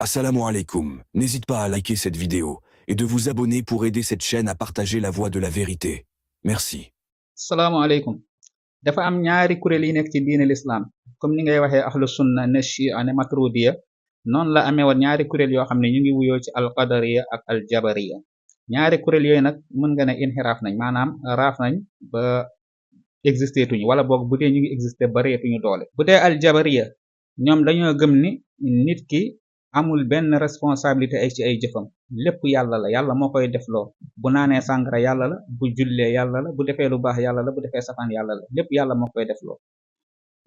Assalamu alaikum. N'hésite pas à liker cette vidéo et de vous abonner pour aider cette chaîne à partager la voie de la vérité. Merci. salaamaaleykum dafa am ñaari kuréel yi nekk ci diine l'islam comme ni ngay waxee ahlu sunna ne chia ne matrudiya noonu la amee woon ñaari kuréel yoo xam ne ñu ngi wuyoo ci alqadariya ak aljabariya ñaari kuréel yooyu nag mën nga ne inxiraaf nañ maanaam raaf nañ ba existé tuñu wala boog bu dee ñu ngi existé bareetuñu doole bu dee aljabariya ñoom dañoo gëm ni nit ki amul benn responsabilité ay ci ay jëfam lépp yàlla la yàlla moo koy defloo bu naanee sàngara yàlla la bu jullee yàlla la bu defee lu baax yàlla la bu defee safaan yàlla la lépp yàlla moo koy defloo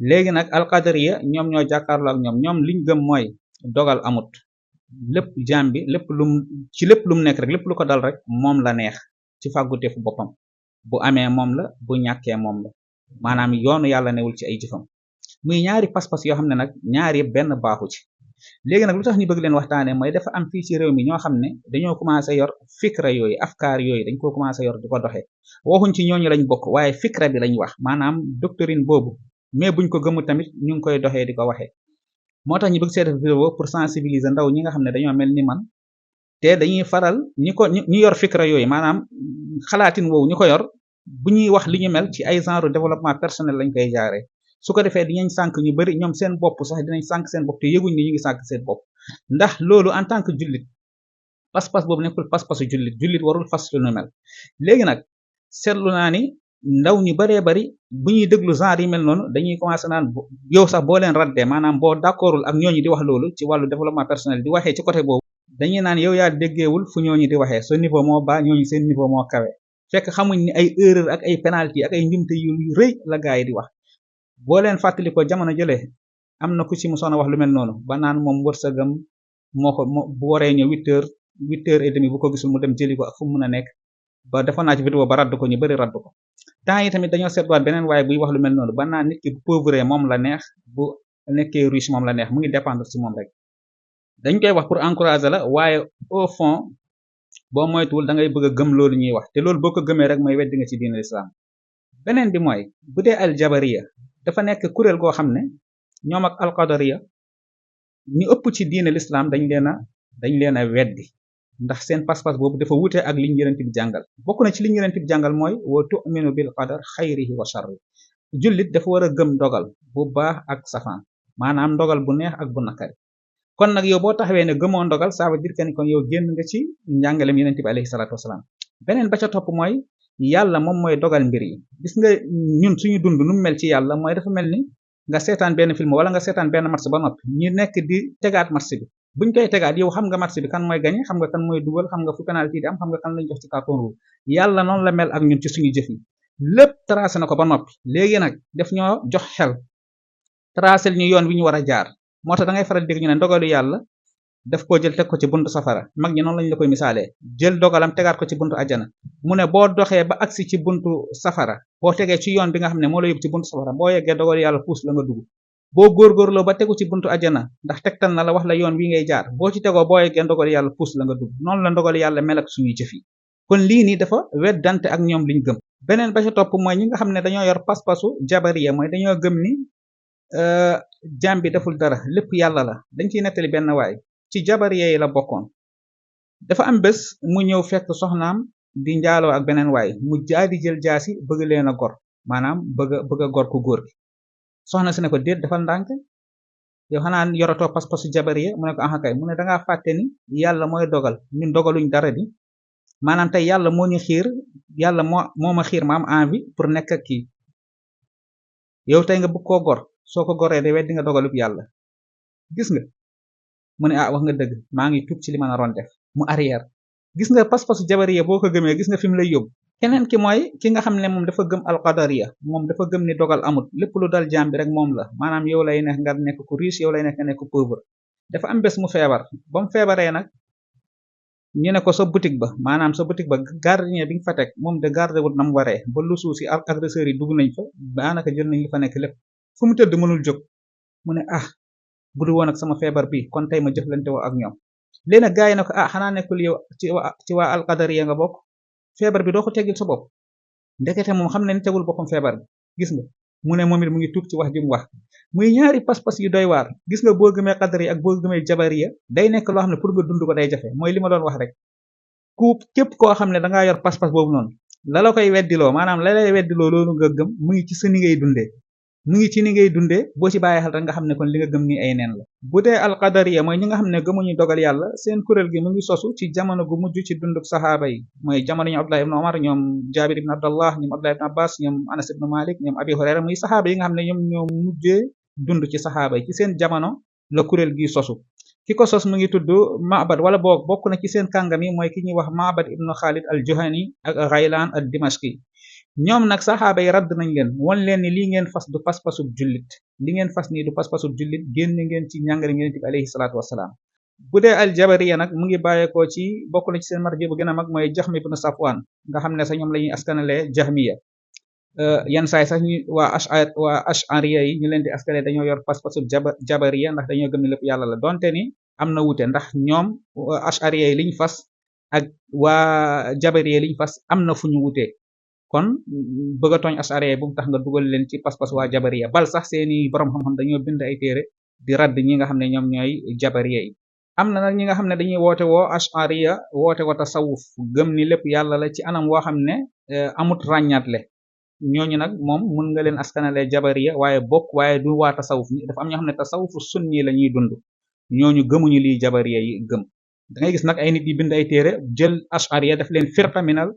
léegi nag alqadariya ñoom ñoo jàkkaarloo ak ñoom liñ gëm mooy dogal amut lépp jaam bi lépp lum nekk rek lépp lu ko dal rek moom la neex ci fàgguteefu boppam bu amee moom la bu ñàkkee moom la maanaam yoonu yàlla newul ci ay jëfam muy ñaari pas-pas yoo xam ne nag ñaar yëpp benn baaxu ci léegi nag lu tax ñu bëgg leen waxtaanee mooy dafa am fii ci réew mi ñoo xam ne dañoo commencé yor fikra yooyu afkaar yooyu dañ ko commencé yor di ko doxee waxuñ ci ñooñu lañ bokk waaye fikra bi lañ wax maanaam doctrine boobu mais buñ ko gëmu tamit ñu ngi koy doxee di ko waxee moo tax ñu bëgg see def vidéo pour sensibiliser ndaw ñi nga xam ne dañoo mel ni man te dañuy faral ñi yor fikra yooyu maanaam xalaatin woowu ñu ko yor bu ñuy wax li ñu mel ci ay genre développement personnel lañ koy jaaree su ko defee dinañ sànk ñu bari ñoom seen bopp sax dinañ sànk seen bopp te yëguñ ni ñu ngi sànk seen bopp ndax loolu en tant que jullit pas-pas boobu nekkul pas-pasu jullit warul fas lu nu mel léegi nag seetlu naa ni ndaw ñu baree bari bu ñuy déglu genre yi mel noonu dañuy commencé naan yow sax boo leen raddee maanaam boo d'accordul ak ñooñu di wax loolu ci wàllu développement personnel di waxee ci côté boobu dañuy naan yow yaa déggeewul fu ñooñu di waxee sa niveau moo baa ñooñu seen niveau moo kawe fekk xamuñ ni ay erreur ak ay penalty ak ay njumte yu rëy la gaay di wax boo leen fàttali ko jamono jëlee am na ku ci musoon a wax lu mel noonu ba naan moom wërsëgam bu waree ñëw 8h30 bu ko gisul mu dem jëli ko ak fu mu mën a nekk ba defoon naa ci vidéo ba radd ko ñu bari radd ko temps yi tamit dañoo seetluwaat beneen waaye buy wax lu mel noonu ba naan nit ki bu pauvre moom la neex bu nekkee riche moom la neex mu ngi dépendre ci moom rek dañ koy wax pour encourager la waaye au fond boo moytuwul da ngay bëgg a gëm loolu ñuy wax te loolu boo ko gëmee rek mooy weddi nga ci diine l'islam beneen bi mooy bu dee aljabariya dafa nekk kuréel goo xam ne ñoom ak alqadariya ñu ëpp ci diine l'islam dañ leen a weddi ndax seen pas-pas boobu dafa wute ak liñ yonent bi jàngal bokk na ci liñ yonent bi jàngal mooy wa tu'minu bil qadar xayrihi wa sharri jullit dafa war a gëm dogal bu baax ak safaan maanaam ndogal bu neex ak bu nakari kon nag yow boo taxawee ne gëmoo ndogal ça veut dire que ni kon yow génn nga ci njàngalem yonent bi alayhi salaatu wasalaam beneen ba ca topp mooy yàlla moom mooy dogal mbir yi gis nga ñun suñu dund nu mu mel ci yàlla mooy dafa mel ni nga seetaan benn film wala nga seetaan benn match ba noppi ñu nekk di tegaat match bi buñ koy tegaat yow xam nga match bi kan mooy gagné xam nga kan mooy dugal xam nga fu penalty di am xam nga kan lañ jox ci carton rouge yàlla noonu la mel ak ñun ci suñu jëf yi lépp tracé na ko ba noppi léegi nag def ñoo jox xel tracé ñu yoon wi ñu war a jaar moo tax da ngay faral dégg ñu ne ndogalu yàlla daf koo jël teg ko ci buntu safara mag ñi noonu lañu la koy misaalee jël dogalam tegaat ko ci buntu ajjana mu ne boo doxee ba agsi ci buntu safara boo tegee ci yoon bi nga xam ne moo la yóbbu ci buntu safara boo yeggee dogalu yàlla puus la nga dugg boo góorgóorloo ba tegu ci buntu ajjana ndax tegtal na la wax la yoon wi ngay jaar boo ci tegoo boo yeggee dogalu yàlla puus la nga dugg noonu la dogalu yàlla mel ak suñuy jëf yi kon lii nii dafa weddante ak ñoom liñ gëm beneen ba ca topp mooy ñi nga xam ne dañoo yor pas-pasu jabariya mooy dañoo gëm ni jaam bi deful dara lépp yàlla la dañ ciy nettali benn waay ci jabariya yi la bokkoon dafa am bés mu ñëw fekk soxnaam di njaaloo ak beneen waay mu jaadi jël jaasi bëgg leen a gor maanaam bëgg a gor ku góor gi soxna si ne ko déet defal ndànk yow xanaa yoratoo pas-pasu jabariya mu ne ko aha kay mu ne dangaa fàtte ni yàlla mooy dogal ñun dogaluñ dara di maanaam tey yàlla moo ñu xiir yàlla moo ma xiir ma am envie pour nekk ak kii yow tey nga bëgg koo gor soo ko goree de weddi nga dogalub yàlla gis nga mu ne ah wax nga dëgg maa ngi tuub ci li ma naroon def mu arrière gis nga pas-pasu jabariya boo ko gëmee gis nga fi mu lay yóbbu keneen ki mooy ki nga xam ne moom dafa gëm alqadariya moom dafa gëm ni dogal amut lépp lu dal jaam bi rek moom la maanaam yow lay neex nga nekk ku riche yow lay neex nga nekk ku pauvre dafa am bés mu feebar ba mu feebaree nag ñu ne ko sa boutique ba maanaam sa boutique ba gardien bi nga fa teg moom de garde wut na mu waree ba lu suuf si agresseurs yi dugg nañ fa daanaka jël nañ li fa nekk lépp fu mu tëdd mënul jóg mu ne ah bu du woon ak sama feebar bi kon tey ma jëflante woo ak ñoom léegi nag gars yi ne ko ah xanaa nekkul yow ci waa alqadariya nga bokk feebar bi doo ko teggil sa bopp ndekete moom xam ne ni tegul boppam feebar bi gis nga mu ne moom it mu ngi tuub ci wax ji mu wax muy ñaari pas-pas yu doy waar gis nga boo gëmee qadariya ak boo gëmee jabariya day nekk loo xam ne pour nga dund ko day jafe mooy li ma doon wax rek képp koo xam ne dangaa yor pas-pas boobu noonu la la koy weddiloo maanaam la lay weddiloo loolu nga gëm mu ngi ci sa ni ngay dundee mu ngi ci ni ngay dundee boo ci bàyyi xel rek nga xam ne kon li nga gëm ni ay neen la bu dee alqadariya mooy ñi nga xam ne gëmuñu dogal yàlla seen kuréel gi mu ngi sosu ci jamono gu mujj ci dunduk saxaaba yi mooy jamono ñoom Abdullah ibn Omar ñoom Jabir ibn Abdallah ñoom Abdullah ibn Abbas ñoom Anas ibn Malik ñoom Abi Hurayra muy saxaaba yi nga xam ne ñoom ñoo mujjee dund ci saxaaba yi ci seen jamono la kuréel gi sosu ki ko sos mu ngi tudd Ma'bad wala boog bokk na ci seen kàngam yi mooy ki ñuy wax Ma'bad ibn Khalid al-Juhani ak Ghaylan ad-Dimashqi ñoom nag saxaaba yi radd nañ leen won leen ni lii ngeen fas du pas-pasub jullit li ngeen fas nii du pas-pasub jullit génn ngeen ci njàngale ngeen bi alayhi salaatu wassalaam bu dee aljabariya nag mu ngi bàyyeekoo ci bokk na ci seen marji bu gën a mag mooy Jahm ibn Safwan nga xam ne sax ñoom la ñuy askanalee jahmiya yenn saay sax ñu waa ashariya yi ñu leen di askanalee dañoo yor pas-pasub jabariya ndax dañoo gëm ne lépp yàlla la donte ni am na wuute ndax ñoom ashariya yi liñ fas ak waa jabariya liñ fas am na fu ñu wutee kon bëgg a tooñ ashariya bu mu tax nga dugal leen ci pas-pas waa jabariya bal sax seeni borom xam-xam dañoo bind ay téere di radd ñi nga xam ne ñoom ñooy jabariya yi am na nag ñi nga xam ne dañuy woote woo ashariya woote woo tasawuf gëm ni lépp yàlla la ci anam woo xam ne amut ràññaatle ñooñu nag moom mun nga leen askanale jabariya waaye du waa tasawuf dafa am ñoo xam ne tasawufu sunni la ñuy dund ñooñu gëmuñu lii jabariya yi gëm da ngay gis nag ay nit yi bind ay téere jël ashariya daf leen firqa minal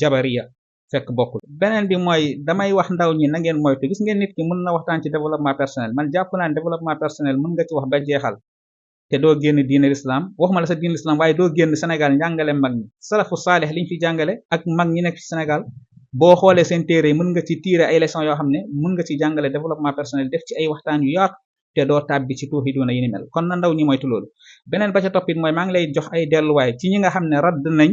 jabariya fekk bokkul beneen bi mooy damay wax ndaw ñi na ngeen moytu gis ngeen nit ki mën na waxtaan ci développement personnel man jàpp naa ne développement personnel mën nga ci wax ba jeexal te doo génn diine l'islam waxuma la sa diine l'islam waaye doo génn Sénégal njàngale mag ñi salafu saalih liñ fi jàngale ak mag ñi nekk ci Sénégal boo xoolee seen téere yi mën nga ci tirer ay leçons yoo xam ne mën nga ci jàngale développement personnel def ci ay waxtaan yu yaatu te doo tàbbi ci tuuxi doona yi ni mel kon na ndaw ñi moytu loolu beneen ba ca toppit mooy maa ngi lay jox ay delluwaay ci ñi nga xam ne radd nañ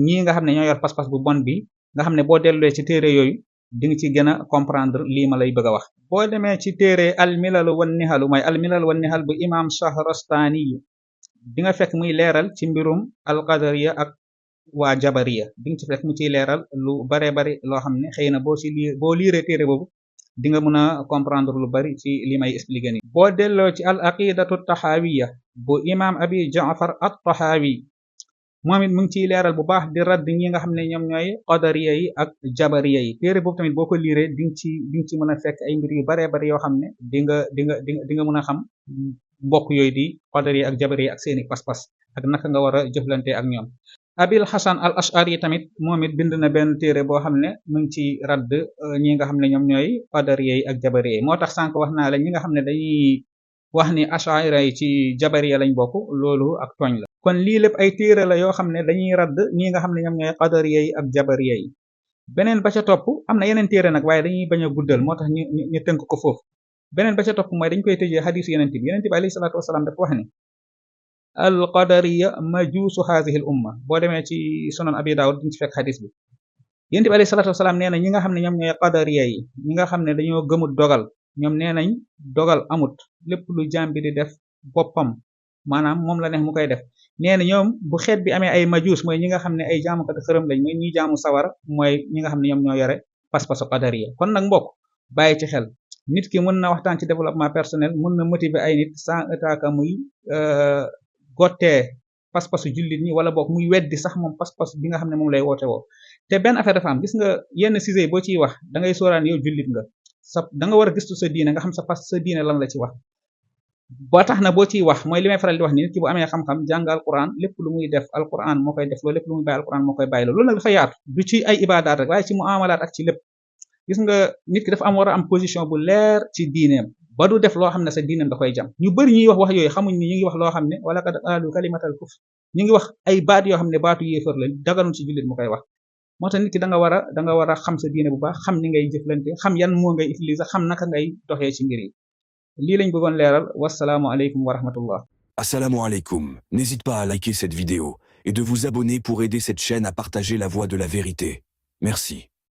ñi nga xam ne ñoo yor pas-pas bu bon bi nga xam ne boo delluwee ci téere yooyu di nga ci gën a comprendre lii ma lay bëgg a wax boo demee ci téere almilalu wan nihalu mooy almilal wan nihal bu imam Shahrastani di nga fekk muy leeral ci mbirum alqadariya ak waa jabariya di nga ci fekk mu ciy leeral lu bare bari loo xam ne xëy na boo liiree téere boobu di nga mën a comprendre lu bari ci li may expliquer ni boo delloo ci al aqidatu tahawiya bu imam abi jaafar at tahawi moom it mu ngi ciy leeral bu baax di radd ñi nga xam ne ñoom ñooy qadariya yi ak jabariya yi téere boobu tamit boo ko liiree di nga ci mën a fekk ay mbir yu baree bari yoo xam ne di nga mën a xam mbokk yooyu di qadariya ak jabariya ak seeni pas-pas ak naka nga war a jëflante ak ñoom abil hasan al ashari tamit moom it bind na benn téere boo xam ne mu ngi ci radd ñi nga xam ne ñoom ñooy qadariya yi ak jabariya yi moo tax sànq wax naa la ñi nga xam ne dañuy wax ni ashari yi ci jabariya lañ bokk loolu ak tooñ la kon lii lépp ay téere la yoo xam ne dañuy radd ñi nga xam ne ñoom ñooy qadariya yi ak jabariya yi beneen ba ca topp am na yeneen téere nag waaye dañuy bañ a guddal moo tax ñu tënk ko foofu beneen ba ca topp mooy dañ koy tëjee xadisu yeneen bi alayhi salaatu wasalaam dafa wax ni al qadariya majuusu haadihi l umma boo demee ci sunan abi daawud diñ ci fekk xadis bi yenent bi alayhi salaatu wasalaam nee na ñi nga xam ne ñoom ñooy qadariya yi ñi nga xam ne dañoo gëmut dogal ñoom nee nañ dogal amut lépp lu jaam bi di def boppam maanaam moom la neex mu koy def nee na ñoom bu xeet bi amee ay majuus mooy ñi nga xam ne ay jaamukat xërëm lañ mooy ñi jaamu sawara mooy ñi nga xam ne ñoom ñoo yore pas-pasu qadariya kon nag mbokk bàyyi ci xel nit ki mën na waxtaan ci développement personnel mën na motiver ay nit sans état muy gottee pas-pasu jullit ñi wala boog muy weddi sax moom pas-pas bi nga xam ne moom lay woote woo te benn affaire dafa am gis nga yenn sujet boo ciy wax da ngay sóoraan yow jullit nga da nga war a gëstu sa diine nga xam sa diine lan la ci wax ba tax na boo ciy wax mooy li may faral di wax ni nit ki bu amee xam-xam jàng alquran lépp lu muy def alquran moo koy def loolu lépp lu muy bàyyi alquran moo koy bàyyi loolu nag dafa yaatu du ci ay ibadaat rek waaye ci muamalaat ak ci lépp gis nga nit ki dafa war a am position bu leer ci diineem ba du def loo xam ne sa diineem da koy jam ñu bëri ñuy wax yooyu xamuñ ni ñu ngi wax loo xam ne wala qad qaalu kalimatal kufr ñu ngi wax ay baat yoo xam ne baatu yéefar la daganul ci jullit mu koy wax moo tax nit ki da nga war a xam sa diine bu baax xam ni ngay jëflante xam yan moo ngay utiliser xam naka ngay doxee ci mbir yi lii lañ bëggoon leeral wasalaamu aleykum wa rahmatullah. Assalamu alaikum. N'hésite pas à liker cette vidéo et de vous abonner pour aider cette chaîne à partager la voix de la vérité. Merci.